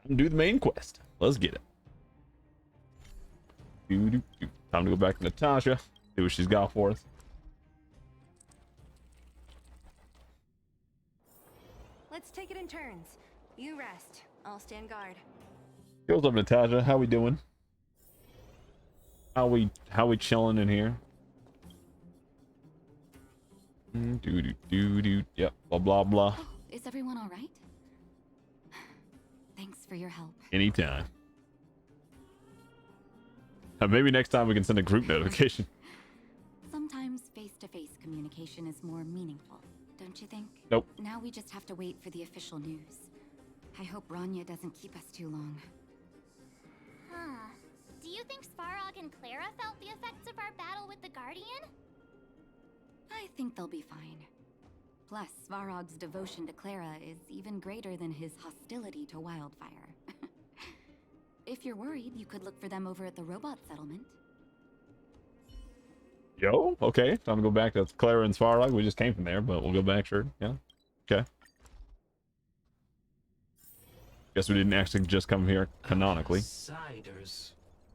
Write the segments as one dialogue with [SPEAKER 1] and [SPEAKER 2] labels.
[SPEAKER 1] Time to do the main quest. Let's get it. Time to go back to Natasha. See what she's got for us.
[SPEAKER 2] Let's take it in turns. You rest. I'll stand guard.
[SPEAKER 1] What's up, Natasha? How we doing? How we chilling in here? Yep. Blah blah blah.
[SPEAKER 3] Oh, is everyone all right? Thanks for your help.
[SPEAKER 1] Anytime. Maybe next time we can send a group notification.
[SPEAKER 3] Sometimes face-to-face communication is more meaningful, don't you think?
[SPEAKER 1] Nope.
[SPEAKER 3] Now we just have to wait for the official news. I hope Rania doesn't keep us too long.
[SPEAKER 4] Huh. Do you think Svarog and Clara felt the effects of our battle with the Guardian?
[SPEAKER 3] I think they'll be fine. Plus, Svarog's devotion to Clara is even greater than his hostility to Wildfire. If you're worried, you could look for them over at the robot settlement.
[SPEAKER 1] Yo, okay. Time to go back to Clara and Svarog. We just came from there, but we'll go back, sure. Yeah. Okay. Guess we didn't actually just come here canonically.
[SPEAKER 5] Outsiders.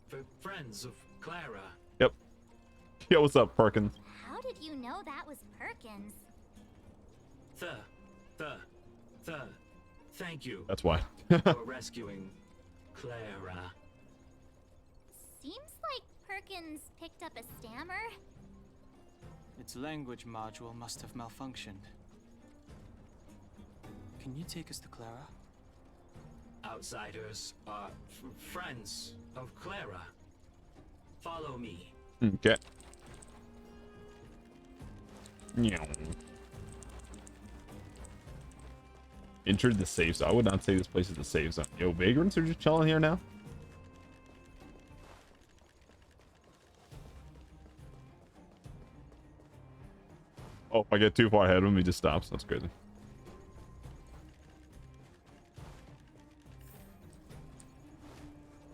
[SPEAKER 5] For friends of Clara.
[SPEAKER 1] Yep. Yo, what's up, Perkins?
[SPEAKER 4] How did you know that was Perkins?
[SPEAKER 5] Thank you
[SPEAKER 1] That's why.
[SPEAKER 5] for rescuing Clara.
[SPEAKER 4] Seems like Perkins picked up a stammer.
[SPEAKER 6] Its language module must have malfunctioned. Can you take us to Clara?
[SPEAKER 5] Outsiders are friends of Clara. Follow me.
[SPEAKER 1] Okay. Yeah. Entered the safe zone. I would not say this place is the safe zone. Yo, vagrants are just chilling here now. Oh, if I get too far ahead of him, he just stops. That's crazy.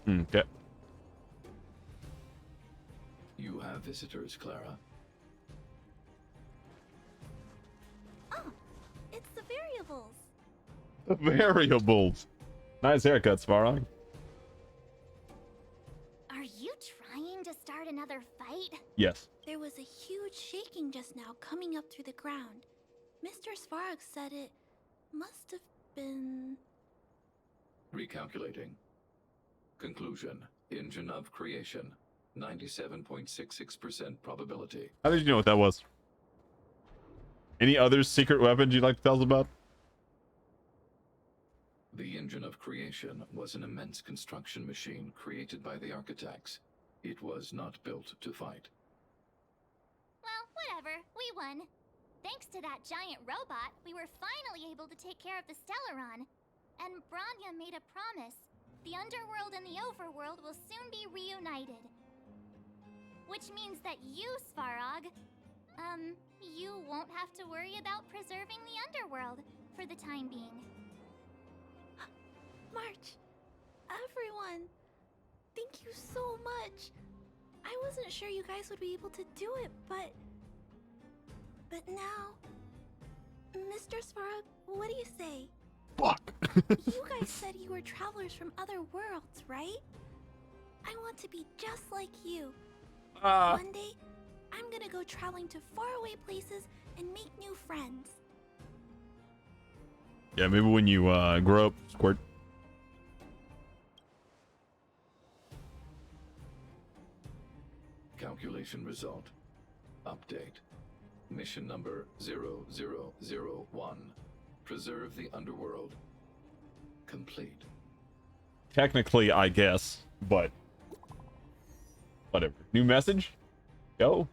[SPEAKER 1] Okay.
[SPEAKER 7] You have visitors, Clara.
[SPEAKER 4] Oh, it's the variables.
[SPEAKER 1] The variables. Nice haircut, Svarog.
[SPEAKER 4] Are you trying to start another fight?
[SPEAKER 1] Yes.
[SPEAKER 8] There was a huge shaking just now coming up through the ground. Mr. Svarog said it must have been...
[SPEAKER 7] Recalculating. Conclusion. Engine of creation. 97.66% probability.
[SPEAKER 1] How did you know what that was? Any other secret weapons you'd like to tell us about?
[SPEAKER 7] The engine of creation was an immense construction machine created by the architects. It was not built to fight.
[SPEAKER 4] Well, whatever. We won. Thanks to that giant robot, we were finally able to take care of the Stellaron. And Branya made a promise. The underworld and the overworld will soon be reunited. Which means that you, Svarog, you won't have to worry about preserving the underworld for the time being.
[SPEAKER 8] March, everyone, thank you so much. I wasn't sure you guys would be able to do it, but now, Mr. Svarog, what do you say?
[SPEAKER 1] Fuck.
[SPEAKER 8] You guys said you were travelers from other worlds, right? I want to be just like you. One day, I'm gonna go traveling to faraway places and make new friends.
[SPEAKER 1] Yeah, maybe when you grow up, Squirt.
[SPEAKER 7] Calculation result. Update. Mission number 0001. Preserve the underworld. Complete.
[SPEAKER 1] Technically, I guess, but whatever. New message? Go.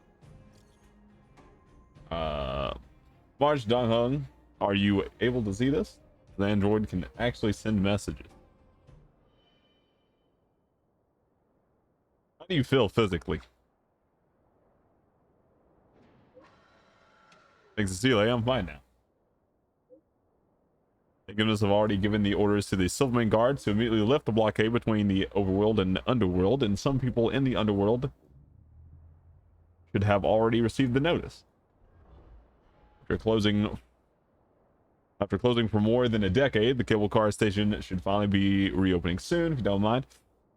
[SPEAKER 1] March Donghung, are you able to see this? The android can actually send messages. How do you feel physically? Thanks, Cecilia. I'm fine now. Thank goodness I've already given the orders to the Silverman guards to immediately lift the blockade between the overworld and the underworld, and some people in the underworld should have already received the notice. After closing After closing for more than a decade, the cable car station should finally be reopening soon. If you don't mind,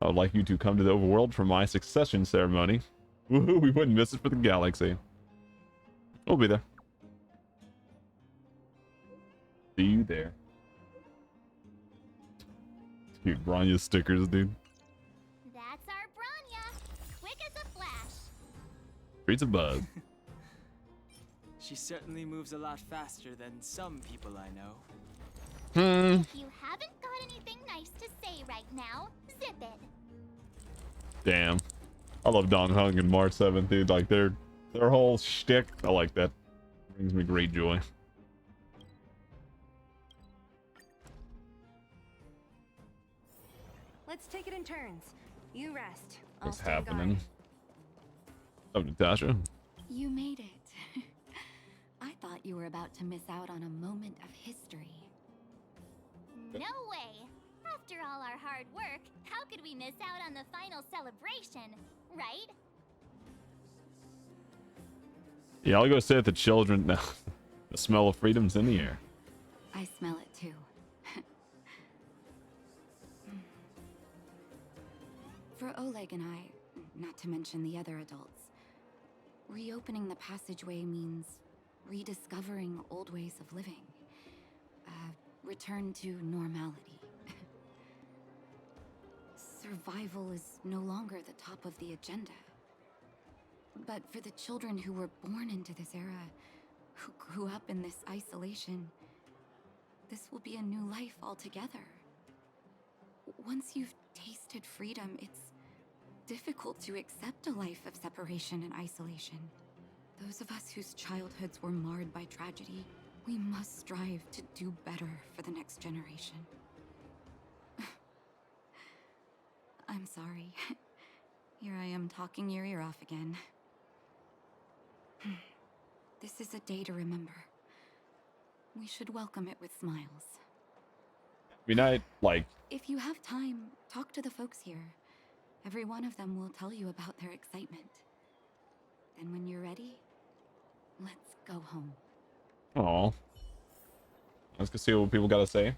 [SPEAKER 1] I would like you to come to the overworld for my succession ceremony. Woohoo, we wouldn't miss it for the galaxy. We'll be there. See you there. Cute Bronya stickers, dude.
[SPEAKER 4] That's our Bronya. Quick as a flash.
[SPEAKER 1] Streets of Buzz.
[SPEAKER 6] She certainly moves a lot faster than some people I know.
[SPEAKER 4] If you haven't got anything nice to say right now, zip it.
[SPEAKER 1] Damn. I love Dong Hung and March 7th, dude. Like, their whole shtick. I like that. Brings me great joy.
[SPEAKER 2] Let's take it in turns. You rest. I'll
[SPEAKER 1] What's
[SPEAKER 2] stand
[SPEAKER 1] happening?
[SPEAKER 2] guard.
[SPEAKER 1] Oh, Natasha.
[SPEAKER 3] You made it. I thought you were about to miss out on a moment of history.
[SPEAKER 4] No way. After all our hard work, how could we miss out on the final celebration, right?
[SPEAKER 1] Yeah, I'll go sit at the children now. The smell of freedom's in the air.
[SPEAKER 3] I smell it too. For Oleg and I, not to mention the other adults, reopening the passageway means rediscovering old ways of living. Return to normality. Survival is no longer the top of the agenda. But for the children who were born into this era, who grew up in this isolation, this will be a new life altogether. Once you've tasted freedom, it's difficult to accept a life of separation and isolation. Those of us whose childhoods were marred by tragedy, we must strive to do better for the next generation. I'm sorry. Here I am talking your ear off again. This is a day to remember. We should welcome it with smiles.
[SPEAKER 1] I mean,
[SPEAKER 3] If you have time, talk to the folks here. Every one of them will tell you about their excitement. Then when you're ready, let's go home.
[SPEAKER 1] Aw. Let's go see what people gotta say.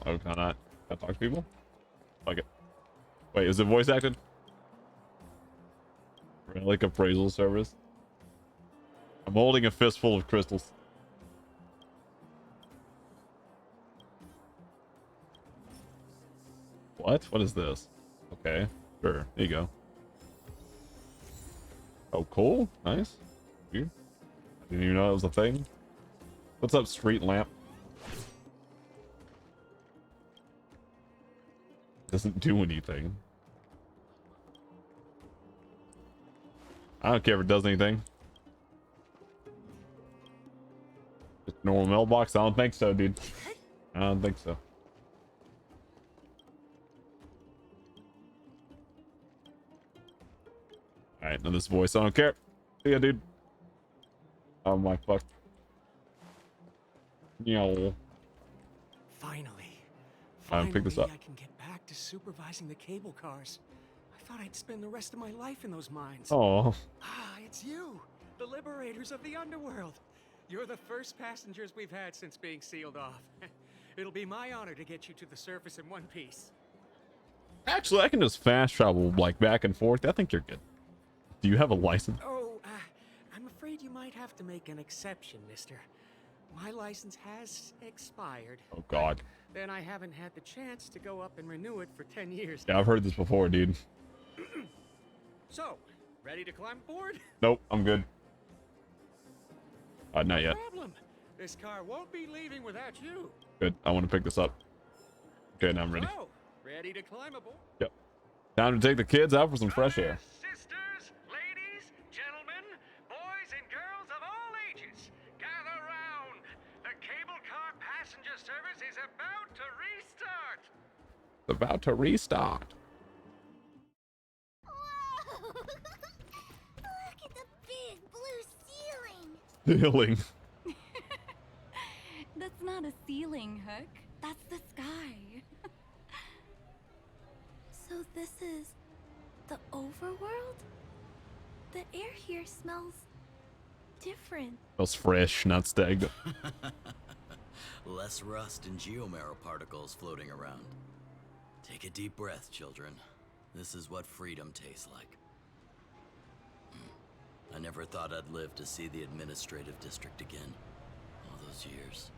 [SPEAKER 1] Oh, can I not? Can I talk to people? Fuck it. Wait, is it voice acted? Relic appraisal service. I'm holding a fistful of crystals. What? What is this? Okay. Sure. There you go. Oh, cool. Nice. Weird. I didn't even know that was a thing. What's up, street lamp? Doesn't do anything. I don't care if it does anything. Just normal mailbox? I don't think so, dude. I don't think so. Alright, now this voice, I don't care. See ya, dude. Oh my fuck. Yo.
[SPEAKER 5] Finally.
[SPEAKER 1] Alright, pick this up.
[SPEAKER 5] I can get back to supervising the cable cars. I thought I'd spend the rest of my life in those mines.
[SPEAKER 1] Oh.
[SPEAKER 5] Ah, it's you, the liberators of the underworld. You're the first passengers we've had since being sealed off. It'll be my honor to get you to the surface in one piece.
[SPEAKER 1] Actually, I can just fast travel like back and forth. I think you're good. Do you have a license?
[SPEAKER 5] Oh, I'm afraid you might have to make an exception, mister. My license has expired.
[SPEAKER 1] Oh god.
[SPEAKER 5] Then I haven't had the chance to go up and renew it for 10 years.
[SPEAKER 1] Yeah, I've heard this before, dude.
[SPEAKER 5] So, ready to climb aboard?
[SPEAKER 1] Nope, I'm good. Not yet.
[SPEAKER 5] No problem. This car won't be leaving without you.
[SPEAKER 1] Good. I want to pick this up. Okay, now I'm ready.
[SPEAKER 5] So, ready to climb aboard?
[SPEAKER 1] Yep. Time to take the kids out for some fresh air.
[SPEAKER 5] Sisters, ladies, gentlemen, boys and girls of all ages, gather round. The cable car passenger service is about to restart.
[SPEAKER 1] It's about to restart.
[SPEAKER 4] Whoa! Look at the big blue ceiling.
[SPEAKER 1] Healing.
[SPEAKER 3] That's not a ceiling, Hook. That's the sky.
[SPEAKER 8] So this is the overworld? The air here smells different.
[SPEAKER 1] Smells fresh, not stagnant.
[SPEAKER 9] Less rust and geomarrow particles floating around. Take a deep breath, children. This is what freedom tastes like. I never thought I'd live to see the administrative district again. All those years.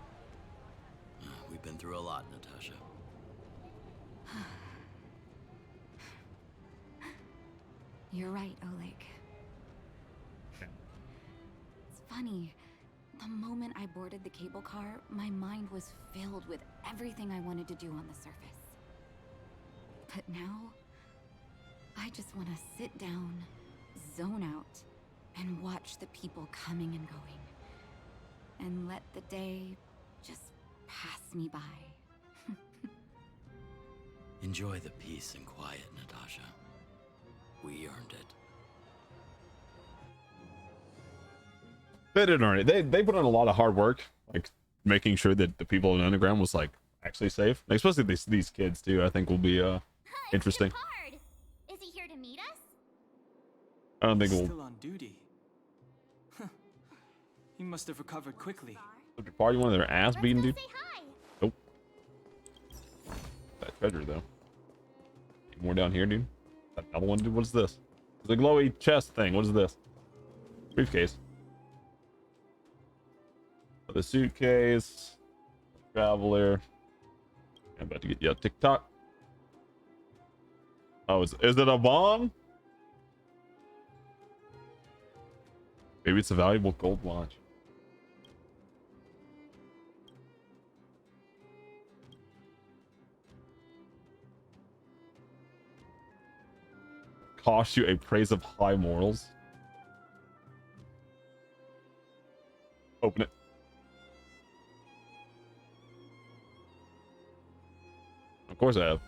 [SPEAKER 9] We've been through a lot, Natasha.
[SPEAKER 3] You're right, Oleg. It's funny. The moment I boarded the cable car, my mind was filled with everything I wanted to do on the surface. But now, I just want to sit down, zone out, and watch the people coming and going. And let the day just pass me by.
[SPEAKER 9] Enjoy the peace and quiet, Natasha. We earned it.
[SPEAKER 1] They didn't earn it. They put in a lot of hard work, like making sure that the people in the underground was like actually safe. Like, especially these kids too. I think will be interesting.
[SPEAKER 4] Picard! Is he here to meet us?
[SPEAKER 1] I don't think
[SPEAKER 6] Still
[SPEAKER 1] we'll.
[SPEAKER 6] on duty. Huh. He must have recovered quickly.
[SPEAKER 1] Party one of their ass beating,
[SPEAKER 4] Let's
[SPEAKER 1] dude.
[SPEAKER 4] go say hi.
[SPEAKER 1] Nope. That treasure though. Any more down here, dude. Another one, dude. What's this? It's a glowy chest thing. What is this? Briefcase. The suitcase. Traveler. I'm about to get you a TikTok. Oh, is it a bomb? Maybe it's a valuable gold watch. Cost you a praise of high morals. Open it. Of course I have.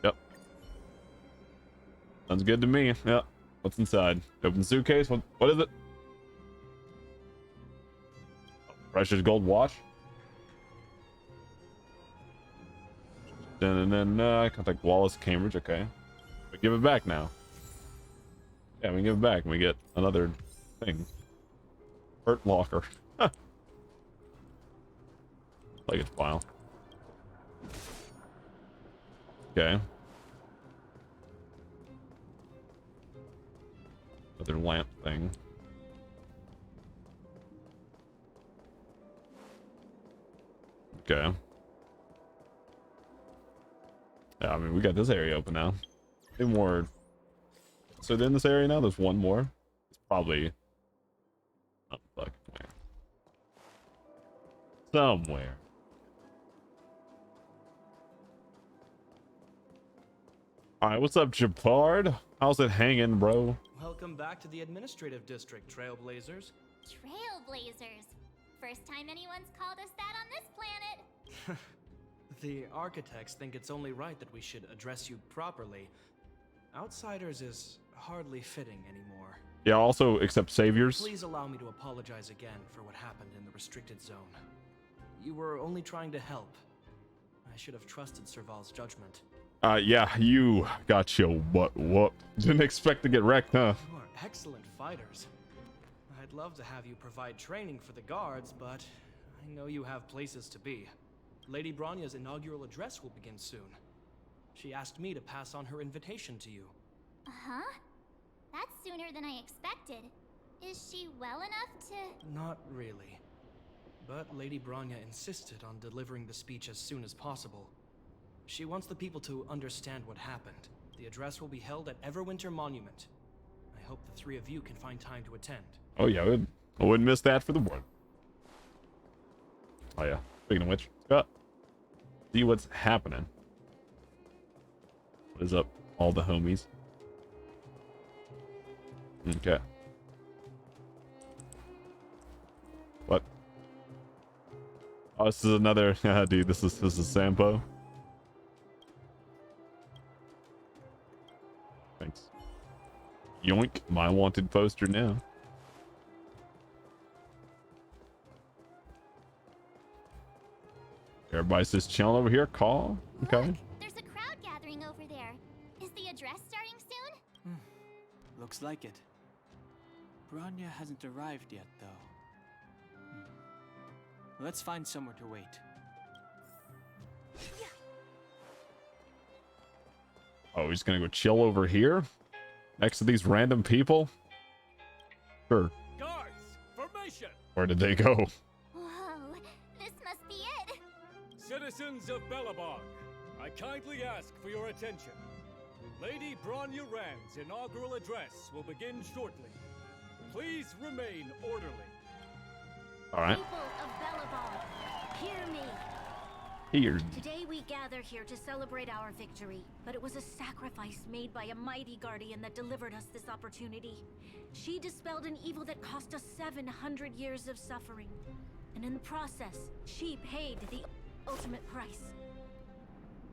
[SPEAKER 1] Yep. Sounds good to me. Yep. What's inside? Open suitcase. What is it? Precious gold watch. Contact Wallace, Cambridge. Okay. We give it back now. Yeah, we give it back and we get another thing. Hurt locker. Like it's file. Okay. Another lamp thing. Okay. Yeah, I mean, we got this area open now. Two more. So in this area now, there's one more. It's probably. Oh, fuck. Somewhere. Alright, what's up, Japard? How's it hanging, bro?
[SPEAKER 10] Welcome back to the administrative district, Trailblazers.
[SPEAKER 4] Trailblazers. First time anyone's called us that on this planet.
[SPEAKER 10] The architects think it's only right that we should address you properly. Outsiders is hardly fitting anymore.
[SPEAKER 1] Yeah, also accept saviors.
[SPEAKER 10] Please allow me to apologize again for what happened in the restricted zone. You were only trying to help. I should have trusted Serval's judgment.
[SPEAKER 1] Yeah, you got your butt whooped. Didn't expect to get wrecked, huh?
[SPEAKER 10] You are excellent fighters. I'd love to have you provide training for the guards, but I know you have places to be. Lady Bronya's inaugural address will begin soon. She asked me to pass on her invitation to you.
[SPEAKER 4] Uh-huh. That's sooner than I expected. Is she well enough to...
[SPEAKER 10] Not really. But Lady Bronya insisted on delivering the speech as soon as possible. She wants the people to understand what happened. The address will be held at Everwinter Monument. I hope the three of you can find time to attend.
[SPEAKER 1] Oh yeah, I wouldn't miss that for the board. Oh yeah, speaking of which, see what's happening. What is up, all the homies? Okay. What? Oh, this is another. Dude, this is Sampo. Thanks. Yoink, my wanted poster now. Everybody's just chilling over here. Call. Okay.
[SPEAKER 4] Look, there's a crowd gathering over there. Is the address starting soon?
[SPEAKER 6] Looks like it. Bronya hasn't arrived yet, though. Let's find somewhere to wait.
[SPEAKER 1] Oh, he's gonna go chill over here? Next to these random people? Sure.
[SPEAKER 5] Guards, formation!
[SPEAKER 1] Where did they go?
[SPEAKER 4] Whoa, this must be it.
[SPEAKER 5] Citizens of Belobog, I kindly ask for your attention. Lady Bronya Rand's inaugural address will begin shortly. Please remain orderly.
[SPEAKER 1] Alright.
[SPEAKER 11] People of Belobog, hear me.
[SPEAKER 1] Here.
[SPEAKER 11] Today we gather here to celebrate our victory, but it was a sacrifice made by a mighty guardian that delivered us this opportunity. She dispelled an evil that cost us 700 years of suffering. And in the process, she paid the ultimate price.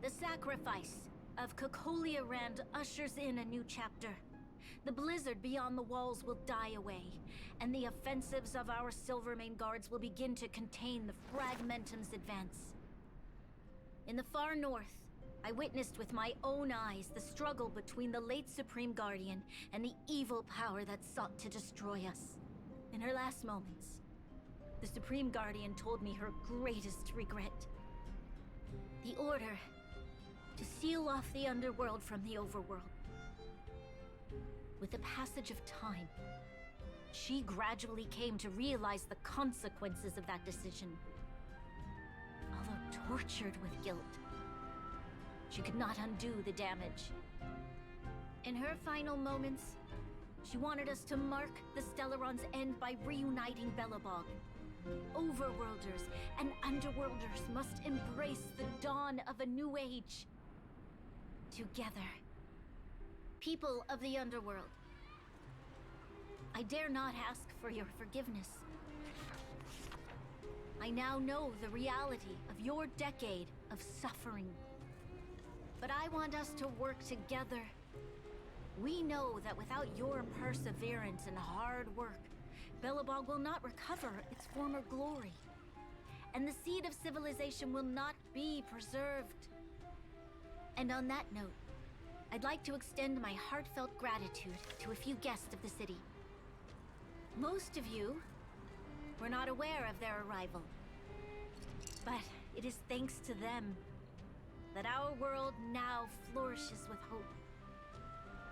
[SPEAKER 11] The sacrifice of Cocolia Rand ushers in a new chapter. The blizzard beyond the walls will die away, and the offensives of our Silvermane guards will begin to contain the Fragmentum's advance. In the far north, I witnessed with my own eyes the struggle between the late Supreme Guardian and the evil power that sought to destroy us. In her last moments, the Supreme Guardian told me her greatest regret. The order to seal off the underworld from the overworld. With the passage of time, she gradually came to realize the consequences of that decision. Although tortured with guilt, she could not undo the damage. In her final moments, she wanted us to mark the Stellaron's end by reuniting Belobog. Overworlders and Underworlders must embrace the dawn of a new age. Together. People of the Underworld, I dare not ask for your forgiveness. I now know the reality of your decade of suffering. But I want us to work together. We know that without your perseverance and hard work, Belobog will not recover its former glory. And the seed of civilization will not be preserved. And on that note, I'd like to extend my heartfelt gratitude to a few guests of the city. Most of you were not aware of their arrival. But it is thanks to them that our world now flourishes with hope.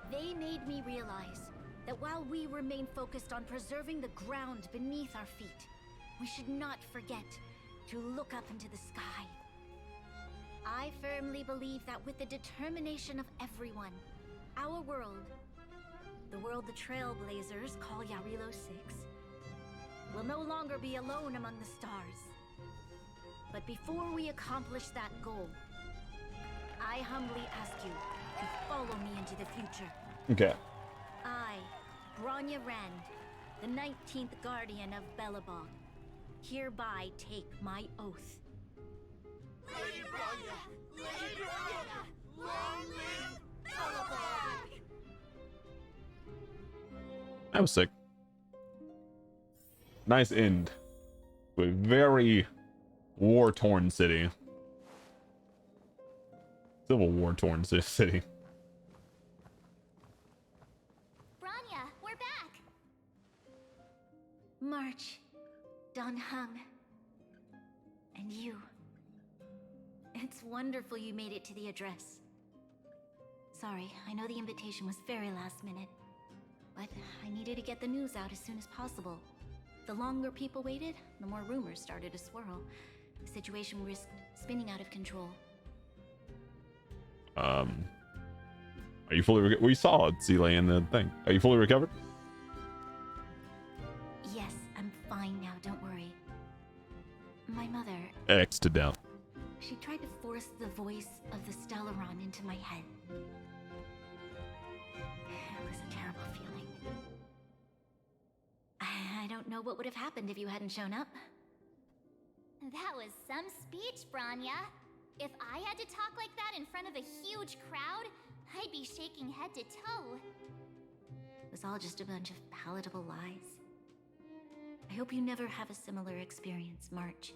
[SPEAKER 11] They made me realize that while we remain focused on preserving the ground beneath our feet, we should not forget to look up into the sky. I firmly believe that with the determination of everyone, our world, the world the Trailblazers call Yarilo 6, will no longer be alone among the stars. But before we accomplish that goal, I humbly ask you to follow me into the future.
[SPEAKER 1] Okay.
[SPEAKER 11] I, Bronya Rand, the 19th Guardian of Belobog, hereby take my oath.
[SPEAKER 5] Lady Bronya! Lady Bronya! Long live Belobog!
[SPEAKER 1] That was sick. Nice end to a very war-torn city. Civil War-torn city.
[SPEAKER 4] Bronya, we're back.
[SPEAKER 11] March, Don Hung, and you. It's wonderful you made it to the address. Sorry, I know the invitation was very last minute, but I needed to get the news out as soon as possible. The longer people waited, the more rumors started to swirl. The situation risked spinning out of control.
[SPEAKER 1] Are you fully we saw Zile in the thing. Are you fully recovered?
[SPEAKER 11] Yes, I'm fine now, don't worry. My mother,
[SPEAKER 1] X to down.
[SPEAKER 11] she tried to force the voice of the Stellaron into my head. It was a terrible feeling. I don't know what would have happened if you hadn't shown up.
[SPEAKER 4] That was some speech, Bronya. If I had to talk like that in front of a huge crowd, I'd be shaking head to toe.
[SPEAKER 11] It was all just a bunch of palatable lies. I hope you never have a similar experience, March.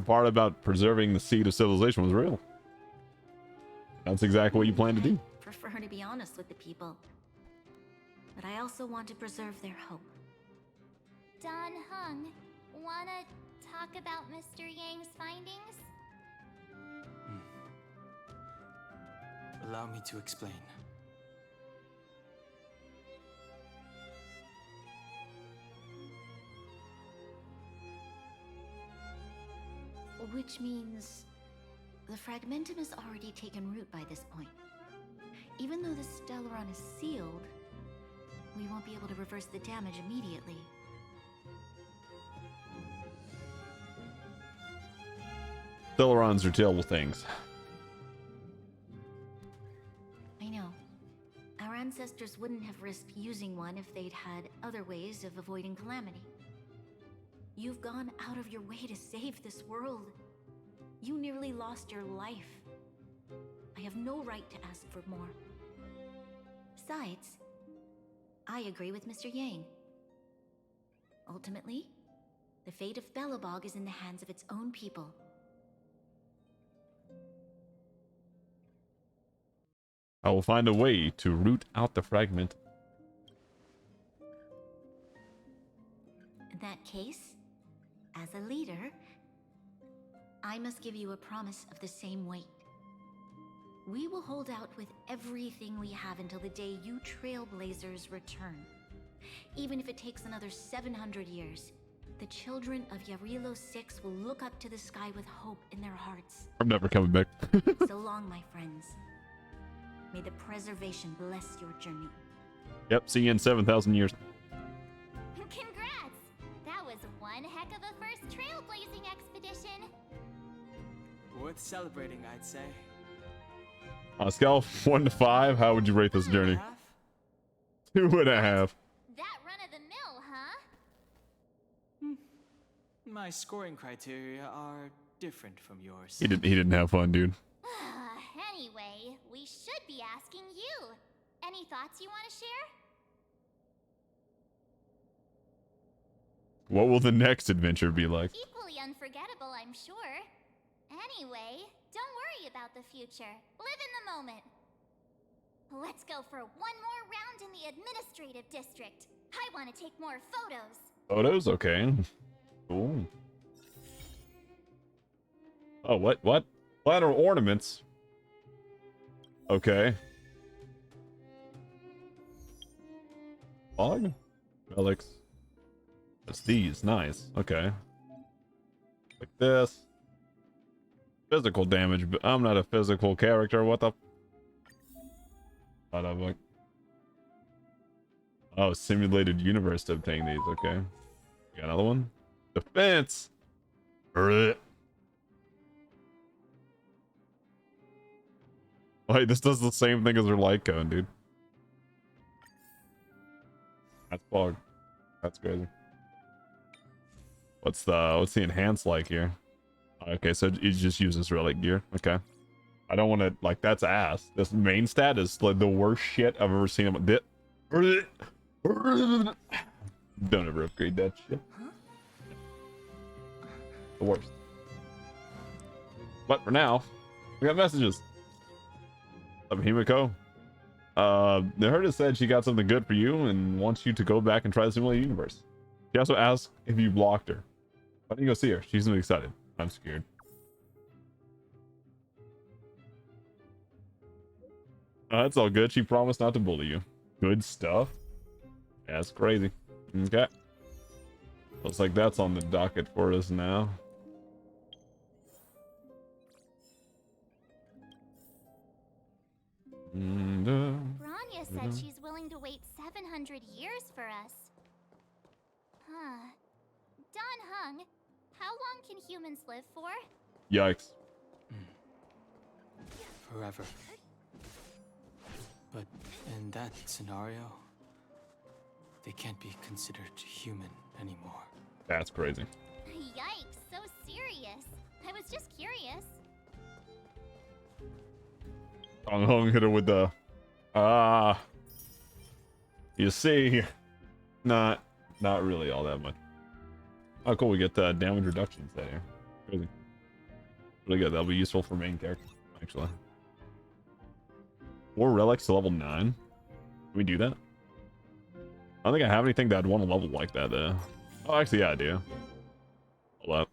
[SPEAKER 1] part about preserving the seed of civilization was real. That's exactly what you plan to do.
[SPEAKER 11] Prefer to be honest with the people. But I also want to preserve their hope.
[SPEAKER 4] Don Hung, wanna talk about Mr. Yang's findings?
[SPEAKER 6] Allow me to explain.
[SPEAKER 11] Which means the fragmentum has already taken root by this point. Even though the Stellaron is sealed, we won't be able to reverse the damage immediately.
[SPEAKER 1] Stellarons are terrible things.
[SPEAKER 11] I know. Our ancestors wouldn't have risked using one if they'd had other ways of avoiding calamity. You've gone out of your way to save this world. You nearly lost your life. I have no right to ask for more. Besides, I agree with Mr. Yang. Ultimately, the fate of Belobog is in the hands of its own people.
[SPEAKER 1] I will find a way to root out the fragment.
[SPEAKER 11] In that case, as a leader, I must give you a promise of the same weight. We will hold out with everything we have until the day you Trailblazers return. Even if it takes another 700 years, the children of Yarilo 6 will look up to the sky with hope in their hearts.
[SPEAKER 1] I'm never coming back.
[SPEAKER 11] So long, my friends. May the preservation bless your journey.
[SPEAKER 1] Yep, see you in 7,000 years.
[SPEAKER 4] Congrats! That was one heck of a first trailblazing expedition.
[SPEAKER 6] Worth celebrating, I'd say.
[SPEAKER 1] On a scale of 1 to 5, how would you rate this journey? 2.5.
[SPEAKER 4] That run-of-the-mill, huh?
[SPEAKER 6] My scoring criteria are different from yours.
[SPEAKER 1] He didn't have fun, dude.
[SPEAKER 4] Anyway, we should be asking you. Any thoughts you want to share?
[SPEAKER 1] What will the next adventure be like?
[SPEAKER 4] Equally unforgettable, I'm sure. Anyway, don't worry about the future. Live in the moment. Let's go for one more round in the administrative district. I want to take more photos.
[SPEAKER 1] Photos? Okay. Cool. Oh, what? Platter ornaments. Okay. Log? Alex. That's these. Nice. Okay. Like this. Physical damage, but I'm not a physical character. What the? Like, oh, simulated universe to obtain these. Okay. Got another one. Defense. Wait, this does the same thing as her light cone, dude. That's bug. That's crazy. What's the enhance like here? Okay, so you just use this relic gear. Okay. I don't want to, like, that's ass. This main stat is like the worst shit I've ever seen. Don't ever upgrade that shit. The worst. But for now, we got messages. Himiko. The herder said she got something good for you and wants you to go back and try the simulated universe. She also asked if you blocked her. Why don't you go see her? She's gonna be excited. I'm scared. That's all good. She promised not to bully you. Good stuff. Yeah, that's crazy. Okay. Looks like that's on the docket for us now.
[SPEAKER 4] Bronya said she's willing to wait 700 years for us. Huh. Don Hung, how long can humans live for?
[SPEAKER 1] Yikes.
[SPEAKER 6] Forever. But in that scenario, they can't be considered human anymore.
[SPEAKER 1] That's crazy.
[SPEAKER 4] Yikes, so serious. I was just curious.
[SPEAKER 1] Hung hit her with the you see, not really all that much. Oh cool, we get damage reductions there. Crazy. Really good. That'll be useful for main character, actually. 4 relics to level 9. Can we do that? I don't think I have anything that I'd want to level like that, though. Oh, actually, yeah, I do. Hold up.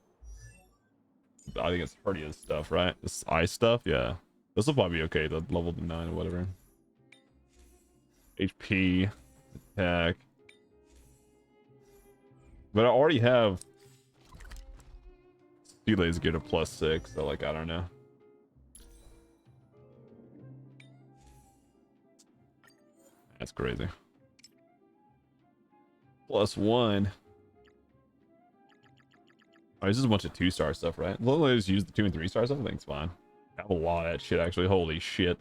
[SPEAKER 1] I think it's Herdia's stuff, right? This ice stuff? Yeah. This will probably be okay, the level 9 or whatever. HP. Attack. But I already have... Steel's get a +6, so, like, I don't know. That's crazy. +1. Oh, this is a bunch of 2-star stuff, right? As long as I just use the 2 and 3-star stuff, I think it's fine. I have a lot of that shit, actually. Holy shit.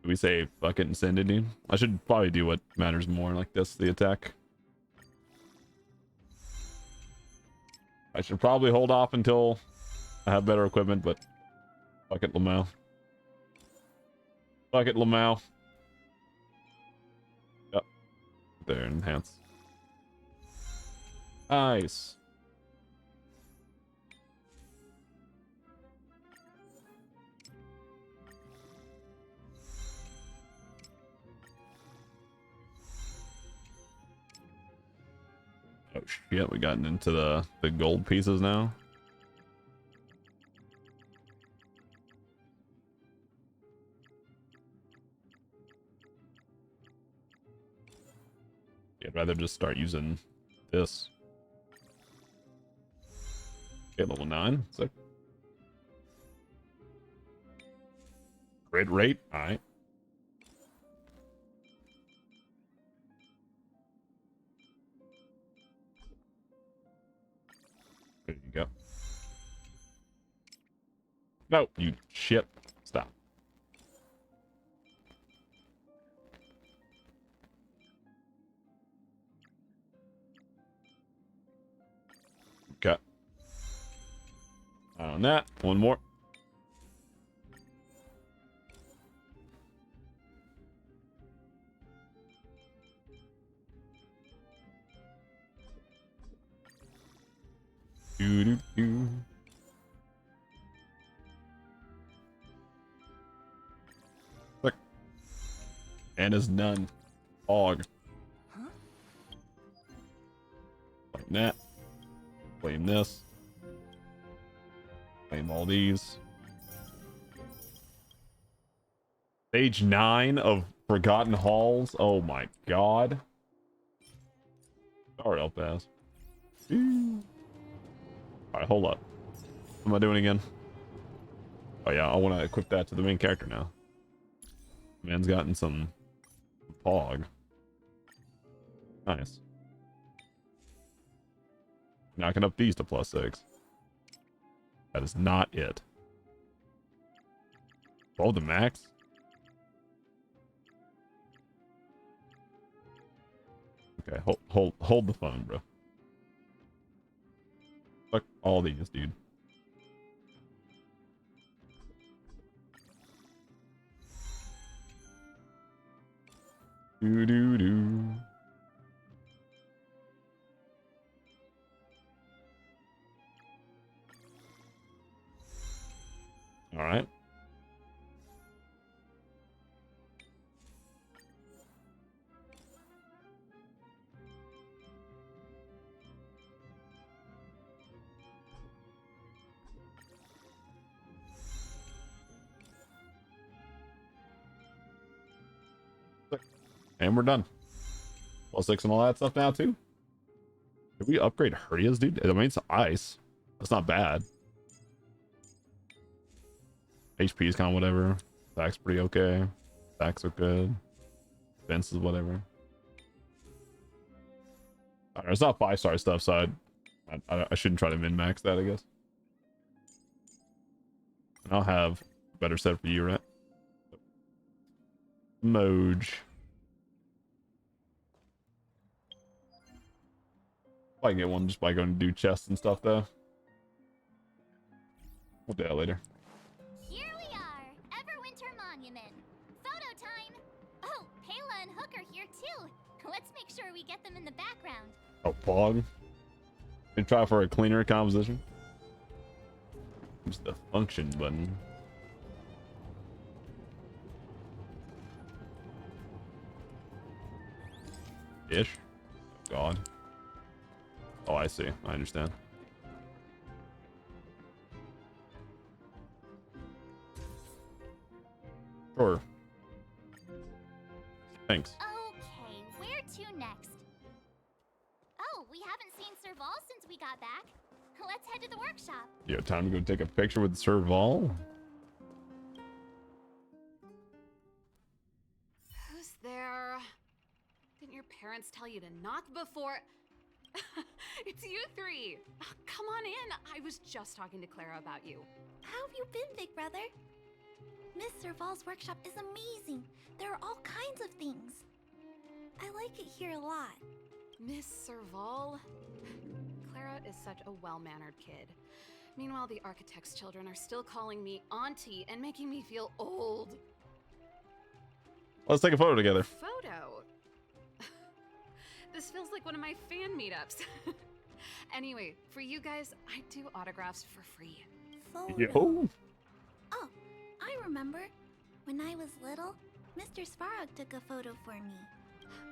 [SPEAKER 1] Do we say fuck it and send it, dude? I should probably do what matters more, like this, the attack. I should probably hold off until I have better equipment, but fuck it, Lamau. Fuck it, Lamau. Yep. There, enhance. Nice. Oh shit, we gotten into the gold pieces now. Yeah, I'd rather just start using this. Okay, level 9. Sick. Crit rate. Alright. There you go. No, you shit. Stop. Okay. On that. One more. Doo-doo-doo. Click. And is none. Og.
[SPEAKER 2] Huh?
[SPEAKER 1] Like that. Claim this. Claim all these. Stage 9 of Forgotten Halls. Oh my god. Alright, I'll pass. Alright, hold up. What am I doing again? Oh yeah, I want to equip that to the main character now. Man's gotten some fog. Nice. Knocking up these to +6. That is not it. Oh, the max? Okay, hold the phone, bro. Fuck all these, dude. Doo-doo-doo. All right. And we're done. +6 and all that stuff now too. Did we upgrade Herdia's, dude? I mean, it's ice. That's not bad. HP is kind of whatever. Attack's pretty okay. Attacks are good. Defense is whatever. Alright, it's not 5-star stuff, so I shouldn't try to min-max that, I guess. And I'll have a better set for you, right? Moj. I get one just by going to do chests and stuff, though. We'll do that later.
[SPEAKER 4] Here we are, Everwinter Monument. Photo time. Oh, Payla and Hook are here too. Let's make sure we get them in the background.
[SPEAKER 1] Oh, Pog. Gonna try for a cleaner composition. Use the function button. Ish. God. Oh, I see. I understand. Sure. Thanks.
[SPEAKER 4] Okay, where to next? Oh, we haven't seen Serval since we got back. Let's head to the workshop.
[SPEAKER 1] You have time to go take a picture with Serval?
[SPEAKER 12] Who's there? Didn't your parents tell you to knock before? It's you three. Come on in. I was just talking to Clara about you.
[SPEAKER 8] How have you been, big brother? Miss Serval's workshop is amazing. There are all kinds of things. I like it here a lot.
[SPEAKER 12] Miss Serval? Clara is such a well-mannered kid. Meanwhile, the architect's children are still calling me auntie and making me feel old.
[SPEAKER 1] Let's take a photo together.
[SPEAKER 12] Photo? This feels like one of my fan meetups. Anyway, for you guys, I do autographs for free.
[SPEAKER 8] Photo.
[SPEAKER 1] Yo.
[SPEAKER 8] Oh, I remember. When I was little, Mr. Svarog took a photo for me.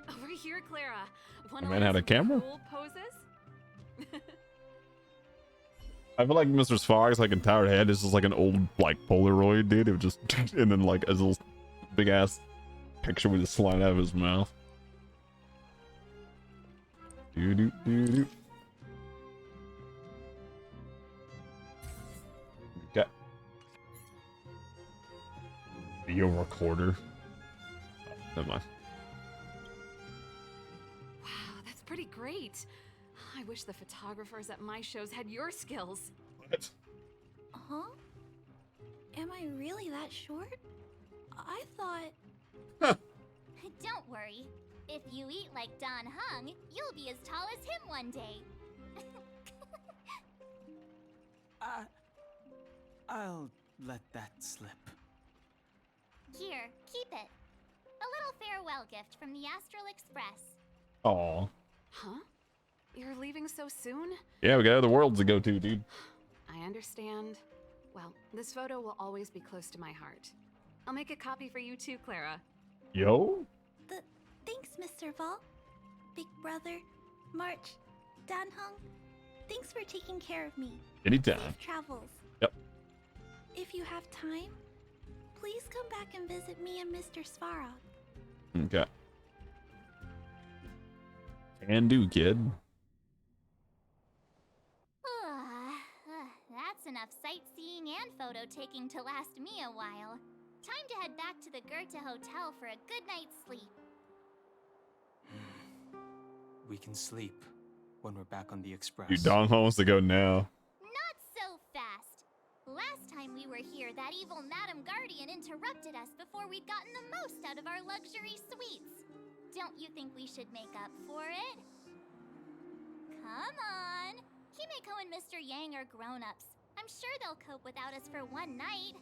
[SPEAKER 12] Over here, Clara.
[SPEAKER 1] The man had a camera?
[SPEAKER 12] Cool poses?
[SPEAKER 1] I feel like Mr. Svarog's like entire head is just like an old like Polaroid, dude. It would just and then like a little big ass picture would just slide out of his mouth. Doo doo doo doo. Okay. Video recorder. Oh, never mind.
[SPEAKER 12] Wow, that's pretty great. I wish the photographers at my shows had your skills.
[SPEAKER 1] What?
[SPEAKER 8] Huh? Am I really that short? I thought...
[SPEAKER 4] Don't worry. If you eat like Don Hung, you'll be as tall as him one day.
[SPEAKER 6] I'll let that slip.
[SPEAKER 4] Here, keep it. A little farewell gift from the Astral Express.
[SPEAKER 1] Aw.
[SPEAKER 12] Huh? You're leaving so soon?
[SPEAKER 1] Yeah, we got other worlds to go to, dude.
[SPEAKER 12] I understand. Well, this photo will always be close to my heart. I'll make a copy for you too, Clara.
[SPEAKER 1] Yo?
[SPEAKER 8] Thanks, Miss Serval. Big brother, March, Dan Hung. Thanks for taking care of me.
[SPEAKER 1] Anytime.
[SPEAKER 8] Safe travels.
[SPEAKER 1] Yep.
[SPEAKER 8] If you have time, please come back and visit me and Mr. Svarog.
[SPEAKER 1] Okay. Can do, kid.
[SPEAKER 4] That's enough sightseeing and photo taking to last me a while. Time to head back to the Goethe Hotel for a good night's sleep.
[SPEAKER 6] We can sleep when we're back on the Express.
[SPEAKER 1] Dude, Dong wants to go now.
[SPEAKER 4] Not so fast. Last time we were here, that evil Madam Guardian interrupted us before we'd gotten the most out of our luxury suites. Don't you think we should make up for it? Come on. Himeko and Mr. Yang are grown-ups. I'm sure they'll cope without us for one night.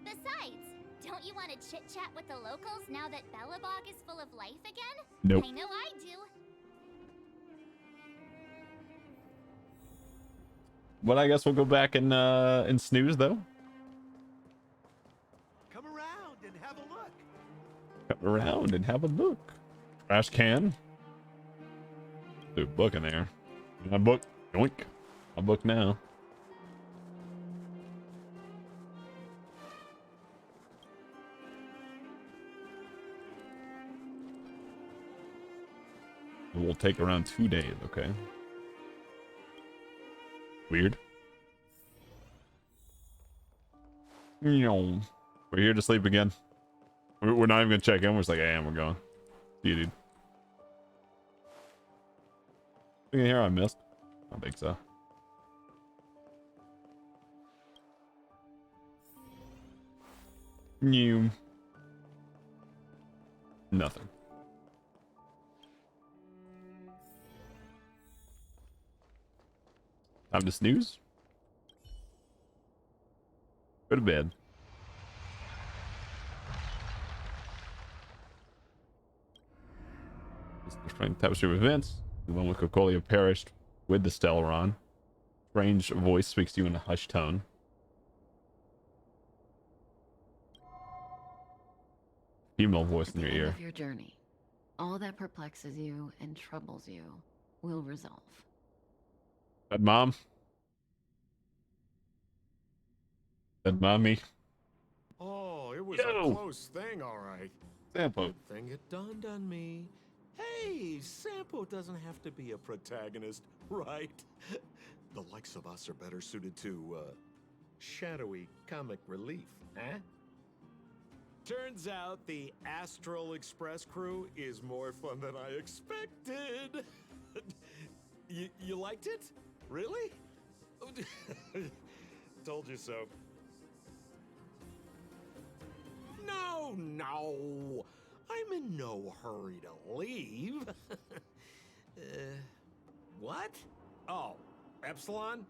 [SPEAKER 4] Besides, don't you want to chit-chat with the locals now that Belobog is full of life again?
[SPEAKER 1] Nope.
[SPEAKER 4] I know I do.
[SPEAKER 1] But I guess we'll go back and snooze though.
[SPEAKER 13] Come around and have a look.
[SPEAKER 1] Come around and have a look. Trash can. There's a book in there. My book. Yoink. My book now. It will take around 2 days, okay? Weird. No. We're here to sleep again. We're not even gonna check in. We're just like, hey, we're going. See you, dude. Anything here I missed? I don't think so. New. Nothing. Time to snooze. Go to bed. This is the Frank tapestry of events. The one with Cocolia perished with the Stellaron. strange voice speaks to you in a hushed tone. Female voice in your
[SPEAKER 14] At the end
[SPEAKER 1] ear.
[SPEAKER 14] of your journey, all that perplexes you and troubles you will resolve.
[SPEAKER 1] That mom? That mommy?
[SPEAKER 15] Oh, it was
[SPEAKER 1] Yo!
[SPEAKER 15] a close thing, all right.
[SPEAKER 1] Sampo.
[SPEAKER 15] Good thing it dawned on me. Hey, Sampo doesn't have to be a protagonist, right? The likes of us are better suited to, shadowy comic relief, huh? Turns out the Astral Express crew is more fun than I expected. You liked it? Really? Told you so. No. I'm in no hurry to leave. What? Oh, Epsilon?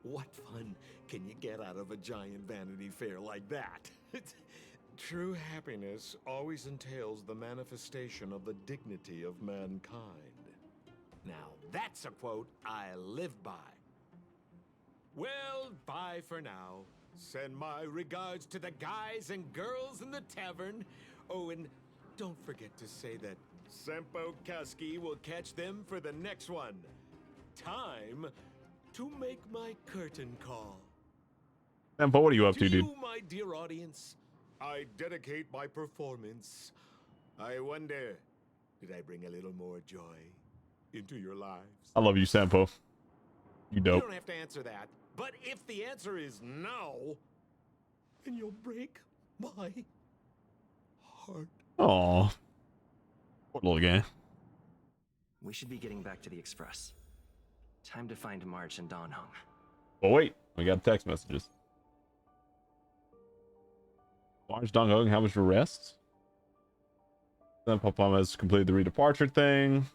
[SPEAKER 15] What fun can you get out of a giant Vanity Fair like that? True happiness always entails the manifestation of the dignity of mankind. Now, that's a quote I live by. Well, bye for now. Send my regards to the guys and girls in the tavern. Oh, and don't forget to say that Sempo Kasky will catch them for the next one. Time to make my curtain call.
[SPEAKER 1] Sampo, what are you up to, dude?
[SPEAKER 15] To you, my dear audience, I dedicate my performance. I wonder, did I bring a little more joy into your lives?
[SPEAKER 1] I love you, Sampo. You dope.
[SPEAKER 15] You don't have to answer that. But if the answer is no, then you'll break my heart.
[SPEAKER 1] Aw. Poor little guy.
[SPEAKER 16] We should be getting back to the Express. Time to find March and Don Hung.
[SPEAKER 1] Oh wait, we got text messages. Large Dong Hung, how was your rest? Then Papa has completed the redeparture thing.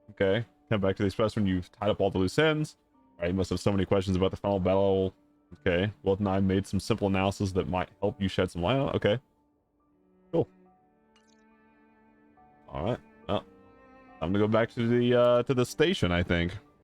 [SPEAKER 1] Okay. Come back to the Express when you've tied up all the loose ends. Alright, you must have so many questions about the final battle. Okay. Walt and I made some simple analysis that might help you shed some light on it. Okay. Cool. Alright. Well, time to go back to the station, I think.